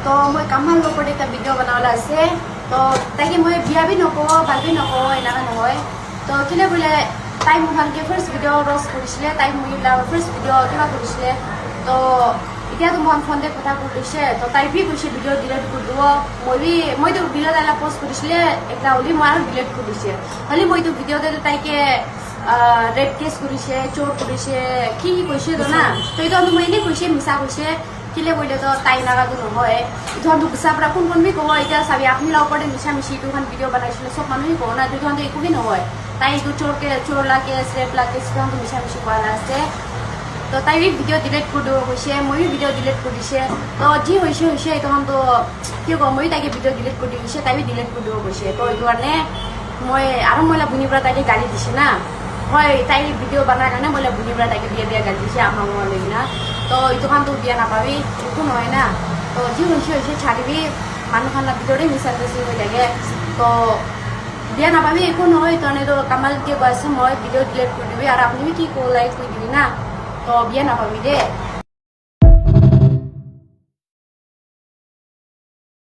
তো মই কামাল ওপৰত এটা ভিডিঅ' বনাবলৈ আছে তো তাকে মই বিয়া বি নকওঁ ভাল বি নকওঁ এনেকুৱা নহয় তো কেলে বোলে তাই মোক ভালকৈ ফাৰ্ষ্ট ভিডিঅ' ৰ'ষ্ট কৰিছিলে তাই মোক ফাৰ্ষ্ট ভিডিঅ' কিবা কৰিছিলে তো এতিয়াতো মই ফোনতে কথা কৰিছে তো তাই বি কৈছে ভিডিঅ' ডিলিট কৰি দিব মইতো ভিডিঅ' এটা পষ্ট কৰিছিলে এটা হ'লে মই আৰু ডিলিট কৰি দিছে হ'লে মইতো ভিডিঅ'তে তাইকে ৰেপ কেছ কৰিছে চোৰ কৰিছে কি কৈছে তো না তো এইটো মই এনেই কৈছে মিছা কৈছে কেলে কৰিলে তো তাই নাগাটো নহয় এইটো গুচা পৰা কোন বি ক'ব এতিয়া চাবি আপুনি লগতে মিছা মিছি এইটোখন ভিডিঅ' বনাইছিলে চব মানুহে ক'ব না এইটো একো বি নহয় তাই এইটো চোৰ লাগে ৰেপ লাগে সেইটো মিছা মিছি কৰা আছে তো তাই বি ভিডিঅ' ডিলিট কৰি দিব কৈছে ময়ো ভিডিঅ' ডিলিট কৰি দিছে তো যি হৈছে এইটোখনতো কি ক'ম ময়ো তাইকে ভিডিঅ' ডিলিট কৰি দি গৈছে তাই বি ডিলিট কৰি দিব কৈছে তো এইটো কাৰণে মই আৰু মই বুনিৰ পৰা তাইকে গালি দিছে না হয় তাই ভিডিঅ' বনাৰ কাৰণে মই বুনিৰ পৰা তাইকে বিয়া গালি দিছে আমাৰ লৈ কিনা তো এইটোখনতো বিয়া নাপাবি একো নহয় না তো যি হৈছে ছাড়িবি মানুহখনৰ ভিতৰতে মিছামিছি হৈ থাকে তো বিয়া নাপাবি একো নহয় তনেতো কামালকে কৈ আছে মই ভিডিঅ' ডিলিট কৰি দিবি আৰু আপুনি কি ক'লাই কৈ দিবি না তো বিয়া নাপাবি দে